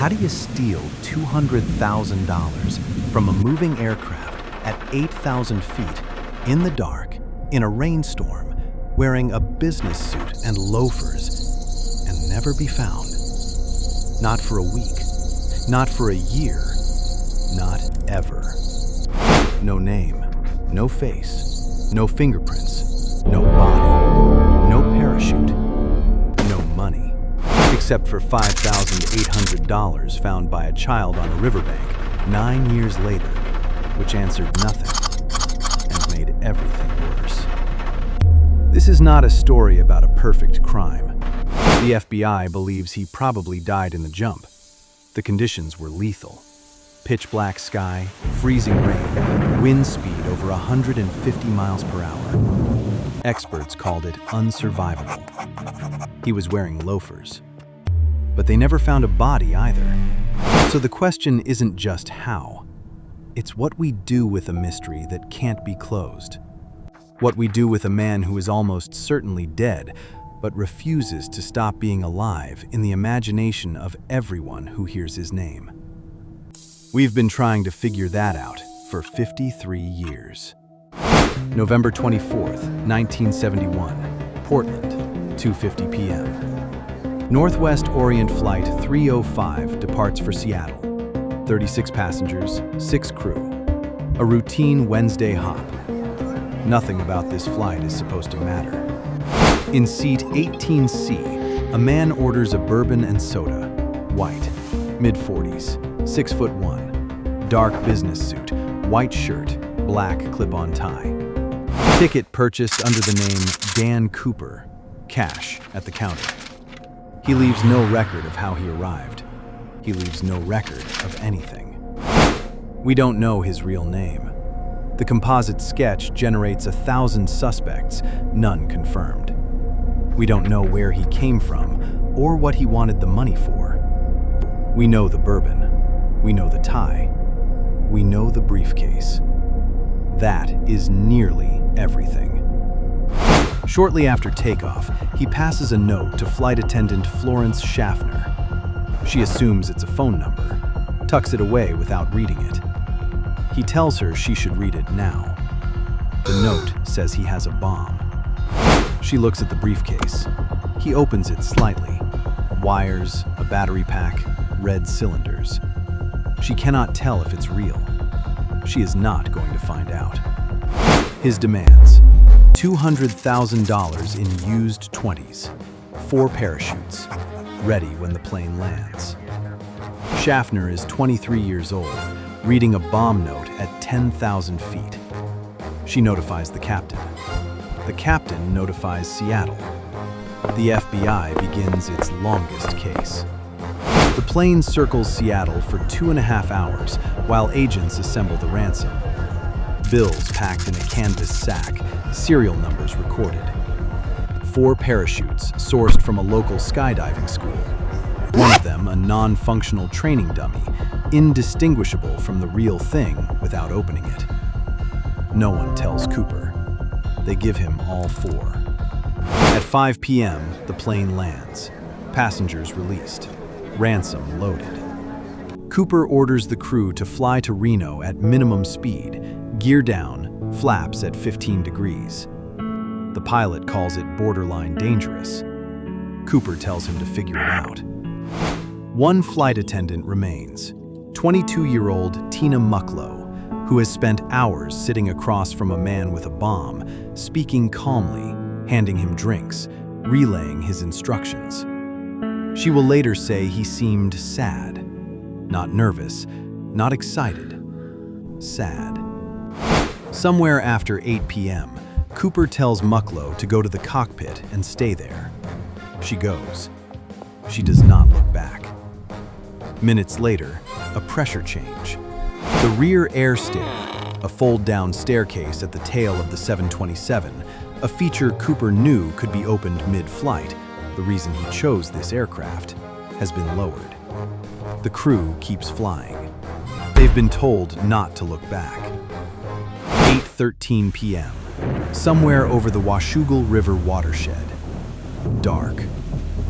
How do you steal $200,000 from a moving aircraft at 8,000 feet in the dark in a rainstorm, wearing a business suit and loafers, and never be found? Not for a week, not for a year, not ever. No name, no face, no fingerprints, no body, no parachute, no money, except for $5,800 found by a child on a riverbank 9 years later, which answered nothing and made everything worse. This is not a story about a perfect crime. The FBI believes he probably died in the jump. The conditions were lethal. Pitch black sky, freezing rain, wind speed over 150 miles per hour. Experts called it unsurvivable. He was wearing loafers. But they never found a body either. So the question isn't just how. It's what we do with a mystery that can't be closed. What we do with a man who is almost certainly dead, but refuses to stop being alive in the imagination of everyone who hears his name. We've been trying to figure that out for 53 years. November 24th, 1971, Portland, 2:50 p.m. Northwest Orient Flight 305 departs for Seattle. 36 passengers, 6 crew. A routine Wednesday hop. Nothing about this flight is supposed to matter. In seat 18C, a man orders a bourbon and soda, white, mid-40s, 6'1", dark business suit, white shirt, black clip-on tie. Ticket purchased under the name Dan Cooper, cash at the counter. He leaves no record of how he arrived. He leaves no record of anything. We don't know his real name. The composite sketch generates 1,000 suspects, none confirmed. We don't know where he came from or what he wanted the money for. We know the bourbon. We know the tie. We know the briefcase. That is nearly everything. Shortly after takeoff, he passes a note to flight attendant Florence Schaffner. She assumes it's a phone number, tucks it away without reading it. He tells her she should read it now. The note says he has a bomb. She looks at the briefcase. He opens it slightly. Wires, a battery pack, red cylinders. She cannot tell if it's real. She is not going to find out. His demands: $200,000 in used 20s, 4 parachutes, ready when the plane lands. Schaffner is 23 years old, reading a bomb note at 10,000 feet. She notifies the captain. The captain notifies Seattle. The FBI begins its longest case. The plane circles Seattle for 2.5 hours while agents assemble the ransom. Bills packed in a canvas sack, serial numbers recorded. 4 parachutes sourced from a local skydiving school. One of them a non-functional training dummy, indistinguishable from the real thing without opening it. No one tells Cooper. They give him all 4. At 5 p.m., the plane lands. Passengers released. Ransom loaded. Cooper orders the crew to fly to Reno at minimum speed, gear down, flaps at 15 degrees. The pilot calls it borderline dangerous. Cooper tells him to figure it out. One flight attendant remains, 22-year-old Tina Mucklow, who has spent hours sitting across from a man with a bomb, speaking calmly, handing him drinks, relaying his instructions. She will later say he seemed sad, not nervous, not excited, sad. Somewhere after 8 p.m., Cooper tells Mucklow to go to the cockpit and stay there. She goes. She does not look back. Minutes later, a pressure change. The rear air stair, a fold-down staircase at the tail of the 727, a feature Cooper knew could be opened mid-flight, the reason he chose this aircraft, has been lowered. The crew keeps flying. They've been told not to look back. 8:13 p.m., somewhere over the Washougal River watershed. Dark,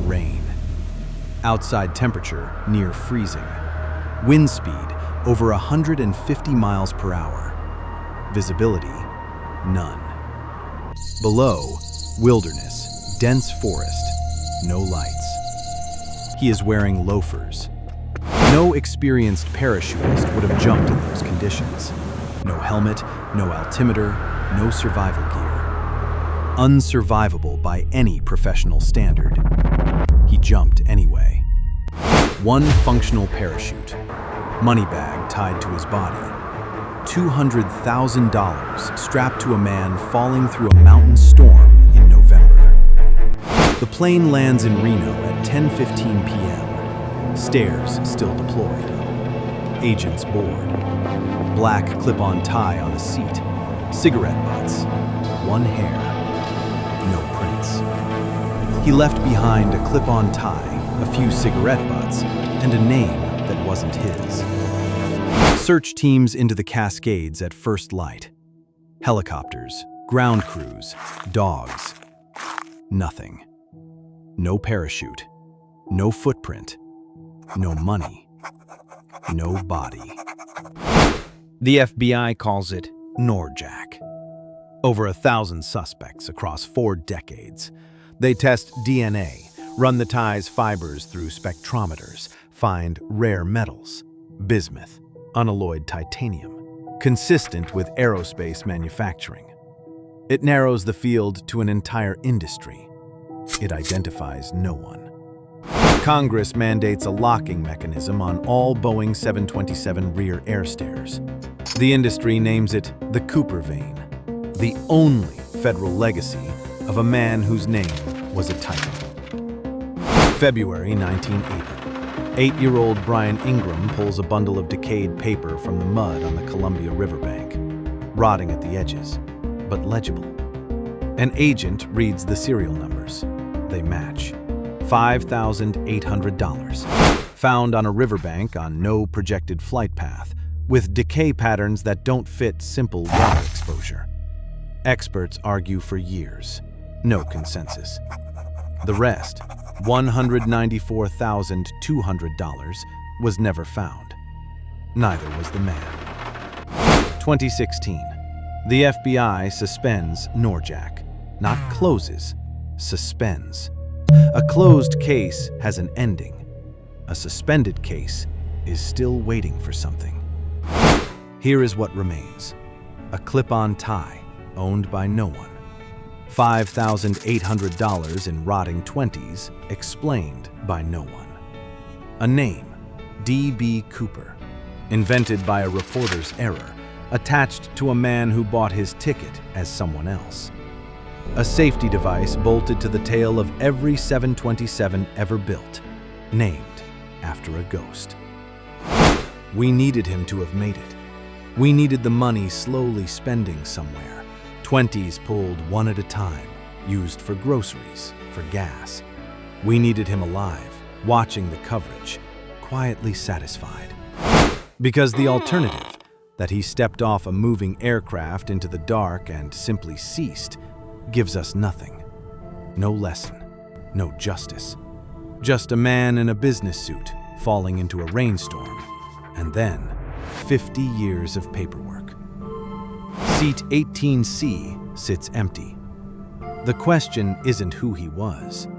rain. Outside temperature near freezing. Wind speed over 150 miles per hour. Visibility none. Below, wilderness, dense forest, no lights. He is wearing loafers. No experienced parachutist would have jumped in those conditions. No helmet, no altimeter, no survival gear. Unsurvivable by any professional standard. He jumped anyway. One functional parachute, money bag tied to his body, $200,000 strapped to a man falling through a mountain storm in November. The plane lands in Reno at 10:15 p.m. Stairs still deployed. Agents board. Black clip-on tie on a seat. Cigarette butts. One hair. No prints. He left behind a clip-on tie, a few cigarette butts, and a name that wasn't his. Search teams into the Cascades at first light. Helicopters, ground crews, dogs. Nothing. No parachute. No footprint. No money. No body. The FBI calls it NORJAC. Over 1,000 suspects across 4 decades. They test DNA, run the tie's fibers through spectrometers, find rare metals, bismuth, unalloyed titanium, consistent with aerospace manufacturing. It narrows the field to an entire industry. It identifies no one. Congress mandates a locking mechanism on all Boeing 727 rear air stairs. The industry names it the Cooper vein, the only federal legacy of a man whose name was a typo. February 1980. 8-year-old Brian Ingram pulls a bundle of decayed paper from the mud on the Columbia riverbank, rotting at the edges, but legible. An agent reads the serial numbers. They match. $5,800. Found on a riverbank on no projected flight path, with decay patterns that don't fit simple water exposure. Experts argue for years. No consensus. The rest, $194,200, was never found. Neither was the man. 2016. The FBI suspends NORJAC. Not closes, suspends. A closed case has an ending. A suspended case is still waiting for something. Here is what remains. A clip-on tie, owned by no one. $5,800 in rotting 20s, explained by no one. A name, D.B. Cooper, invented by a reporter's error, attached to a man who bought his ticket as someone else. A safety device bolted to the tail of every 727 ever built, named after a ghost. We needed him to have made it. We needed the money slowly spending somewhere. 20s pulled one at a time, used for groceries, for gas. We needed him alive, watching the coverage, quietly satisfied. Because the alternative, that he stepped off a moving aircraft into the dark and simply ceased, gives us nothing. No lesson, no justice. Just a man in a business suit falling into a rainstorm, and then 50 years of paperwork. Seat 18C sits empty. The question isn't who he was.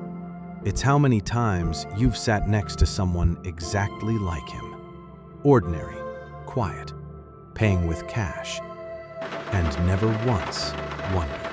It's how many times you've sat next to someone exactly like him. Ordinary, quiet, paying with cash, and never once wondered.